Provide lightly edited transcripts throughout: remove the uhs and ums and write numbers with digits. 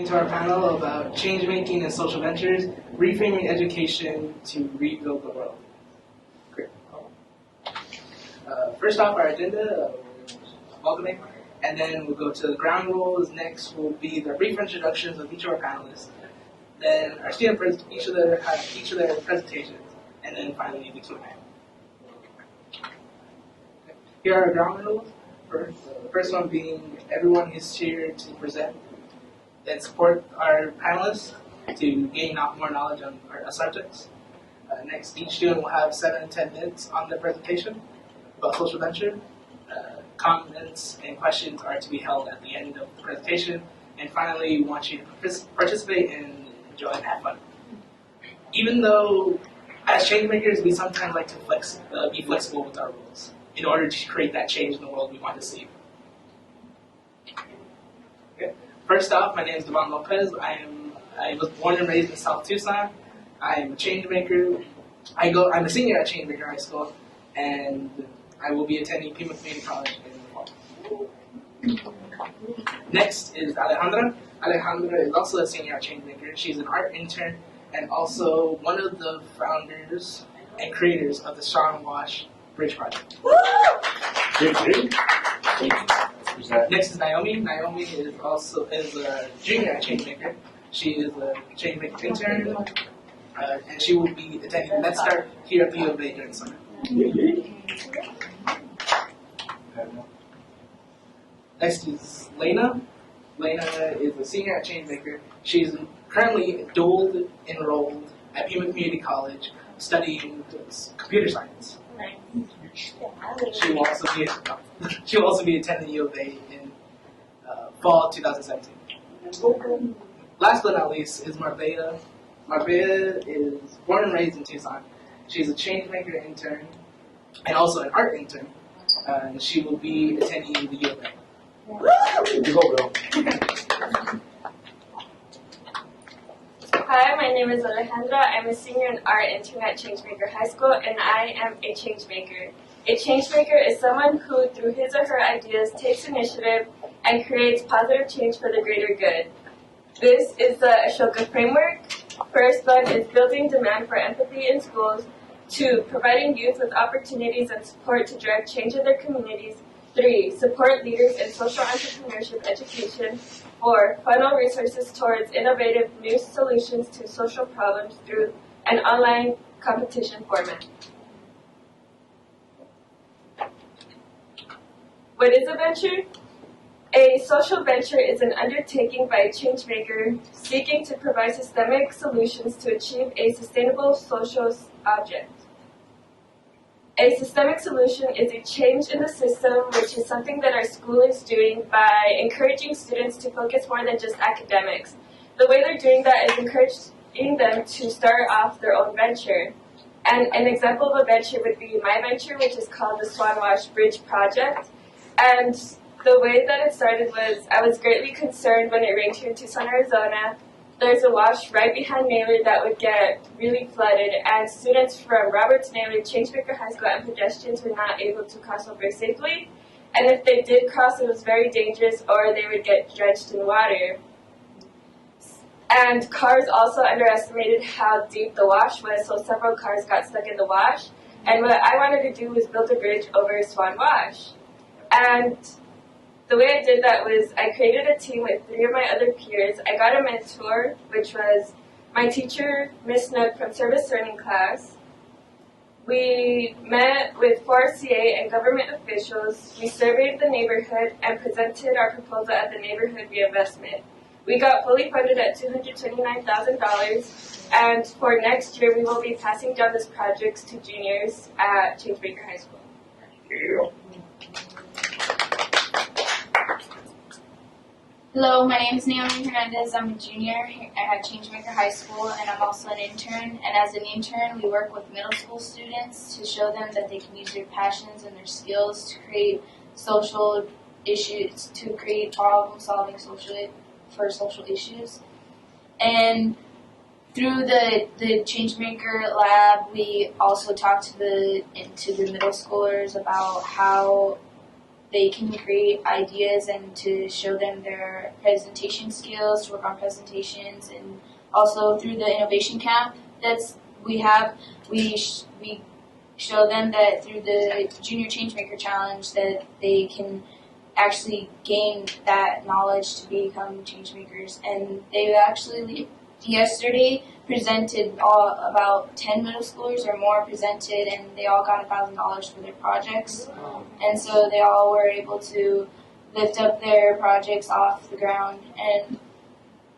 To our panel about change making and social ventures, reframing education to rebuild the world. Great. First off, our agenda, welcoming, and then we'll go to the ground rules. Next will be the brief introductions of each of our panelists. Then our students each of their presentations, and then finally the Q&A. Here are our ground rules. The first one being everyone is here to present and support our panelists to gain more knowledge on our subjects. Next, each student will have 7 to 10 minutes on their presentation about social venture. Comments and questions are to be held at the end of the presentation. And finally, we want you to participate and enjoy and have fun. Even though, as changemakers, we sometimes like to be flexible with our rules in order to create that change in the world we want to see. Okay. First off, my name is Devon Lopez. I was born and raised in South Tucson. I am a changemaker. I'm a senior at Changemaker High School, and I will be attending Pima Community College in the fall. Next is Alejandra. Alejandra is also a senior at Changemaker. She's an art intern and also one of the founders and creators of the Sean Wash Bridge Project. Next is Naomi. Naomi is a junior at Changemaker. She is a Changemaker intern, and she will be attending Let's Start here at the U of A during summer. Next is Lena. Lena is a senior at Changemaker. She's currently dual enrolled at Pima Community College studying computer science. She will also be attending U of A in fall 2017. Last but not least is Marbella. Marbella is born and raised in Tucson. She's a Changemaker intern and also an art intern. And she will be attending the U of A. Hi, my name is Alejandra. I'm a senior and art intern at Changemaker High School, and I am a changemaker. A changemaker is someone who, through his or her ideas, takes initiative and creates positive change for the greater good. This is the Ashoka framework. First one is building demand for empathy in schools. 2, providing youth with opportunities and support to drive change in their communities. 3, support leaders in social entrepreneurship education. 4, funnel resources towards innovative new solutions to social problems through an online competition format. What is a venture? A social venture is an undertaking by a changemaker seeking to provide systemic solutions to achieve a sustainable social object. A systemic solution is a change in the system, which is something that our school is doing by encouraging students to focus more than just academics. The way they're doing that is encouraging them to start off their own venture. And an example of a venture would be my venture, which is called the Swan Wash Bridge Project. And the way that it started was I was greatly concerned when it rained here in Tucson, Arizona. There's a wash right behind Naylor that would get really flooded, and students from Roberts Naylor, Changemaker High School, and pedestrians were not able to cross over safely. And if they did cross, it was very dangerous, or they would get drenched in water. And cars also underestimated how deep the wash was, so several cars got stuck in the wash. And what I wanted to do was build a bridge over Swan Wash. And the way I did that was I created a team with 3 of my other peers. I got a mentor, which was my teacher, Miss Nook, from service learning class. We met with 4 CA and government officials. We surveyed the neighborhood and presented our proposal at the neighborhood reinvestment. We got fully funded at $229,000, and for next year we will be passing down this project to juniors at Changemaker High School. Hello, my name is Naomi Hernandez. I'm a junior at Changemaker High School, and I'm also an intern. And as an intern, we work with middle school students to show them that they can use their passions and their skills to create social issues, to create problem-solving for social issues. And through the Changemaker lab, we also talked to the middle schoolers about how they can create ideas and to show them their presentation skills, to work on presentations, and also through the innovation camp we show them that through the Junior Changemaker Challenge that they can actually gain that knowledge to become changemakers. And they actually yesterday presented about 10 middle schoolers or more presented, and they all got $1,000 for their projects. And so they all were able to lift up their projects off the ground, and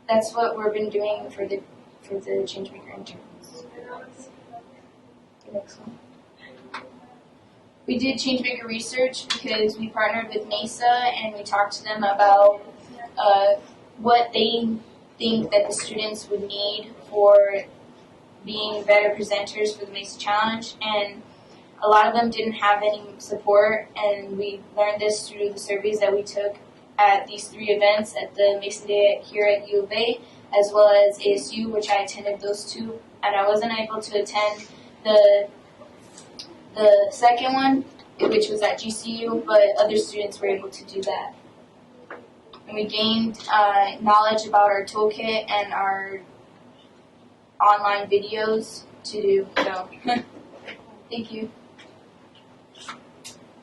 that's what we've been doing for the Changemaker interns. The next one. We did Changemaker research because we partnered with Mesa and we talked to them about what they think that the students would need for being better presenters for the Mesa Challenge, and a lot of them didn't have any support, and we learned this through the surveys that we took at these 3 events at the Mesa Day here at U of A, as well as ASU, which I attended those 2, and I wasn't able to attend the second one, which was at GCU, but other students were able to do that. And we gained knowledge about our toolkit and our online videos to do. So, thank you.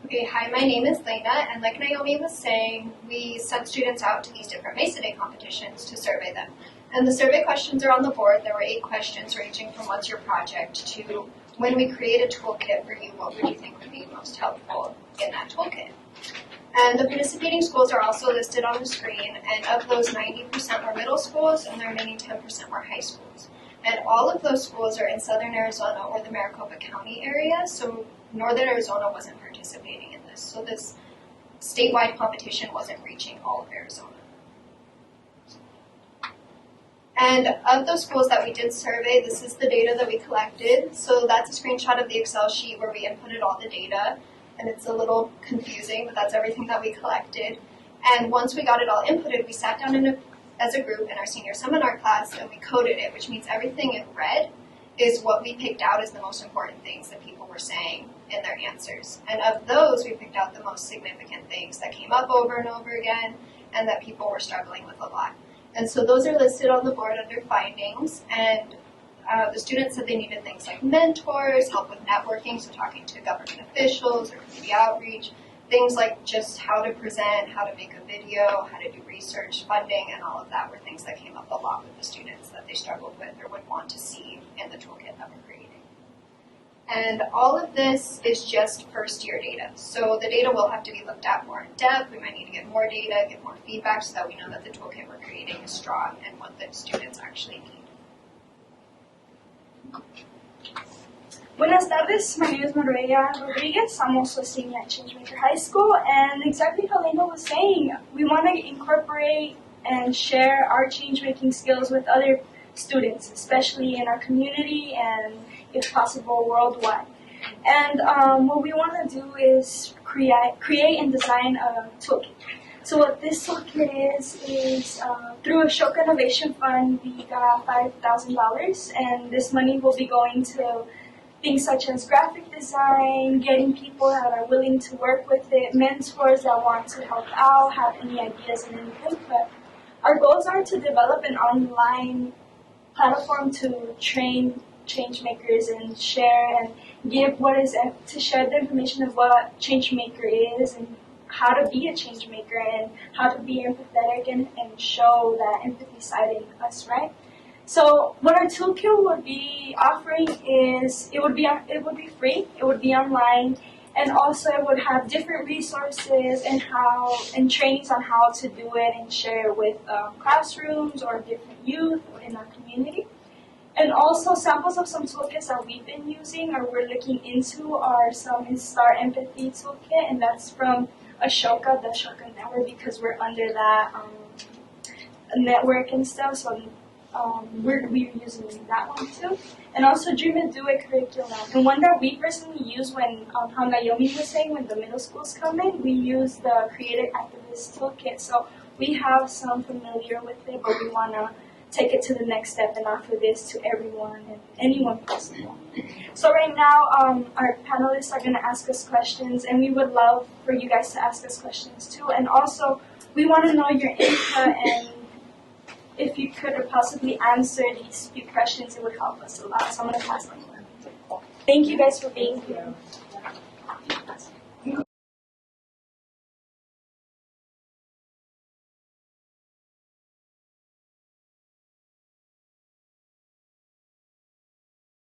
Okay, hi, my name is Lena, and like Naomi was saying, we sent students out to these different Mesa Day competitions to survey them. And the survey questions are on the board. There were 8 questions ranging from what's your project to when we create a toolkit for you, what would you think would be most helpful in that toolkit? And the participating schools are also listed on the screen, and of those 90% were middle schools and the remaining 10% were high schools. And all of those schools are in southern Arizona or the Maricopa County area, so northern Arizona wasn't participating in this. So this statewide competition wasn't reaching all of Arizona. And of those schools that we did survey, this is the data that we collected. So that's a screenshot of the Excel sheet where we inputted all the data. And it's a little confusing, but that's everything that we collected. And once we got it all inputted, we sat down as a group in our senior seminar class and we coded it, which means everything in red is what we picked out as the most important things that people were saying in their answers. And of those, we picked out the most significant things that came up over and over again and that people were struggling with a lot. And so those are listed on the board under findings, and the students said they needed things like mentors, help with networking, so talking to government officials or community outreach, things like just how to present, how to make a video, how to do research, funding, and all of that were things that came up a lot with the students that they struggled with or would want to see in the toolkit that we're creating. And all of this is just first year data. So the data will have to be looked at more in depth. We might need to get more data, get more feedback so that we know that the toolkit we're creating is strong and what the students actually need. Buenas tardes, my name is Maria Rodriguez. I'm also a senior at Changemaker High School, and exactly how Lena was saying, we want to incorporate and share our change-making skills with other students, especially in our community and, if possible, worldwide. And what we want to do is create and design a toolkit. So what this toolkit is through Ashoka Innovation Fund, we got $5,000, and this money will be going to things such as graphic design, getting people that are willing to work with it, mentors that want to help out, have any ideas and any input. Our goals are to develop an online platform to train change makers and share and give to share the information of what Changemaker is and how to be a change maker and how to be empathetic and show that empathy side in us, right? So what our toolkit would be offering is it would be free, it would be online, and also it would have different resources and trainings on how to do it and share it with classrooms or different youth in our community. And also samples of some toolkits that we've been using or we're looking into are some Start Empathy toolkit, and that's from Ashoka, the Ashoka network, because we're under that network and stuff. So we're using that one too. And also Dream and Do It curriculum. And one that we personally use when, how Naomi was saying, when the middle schools come in, we use the Creative Activist Toolkit. So we have some familiar with it, but we want to take it to the next step and offer this to everyone and anyone possible. So right now, our panelists are going to ask us questions, and we would love for you guys to ask us questions too. And also, we want to know your input, and if you could possibly answer these few questions, it would help us a lot. So I'm going to pass them on. Thank you guys for being here.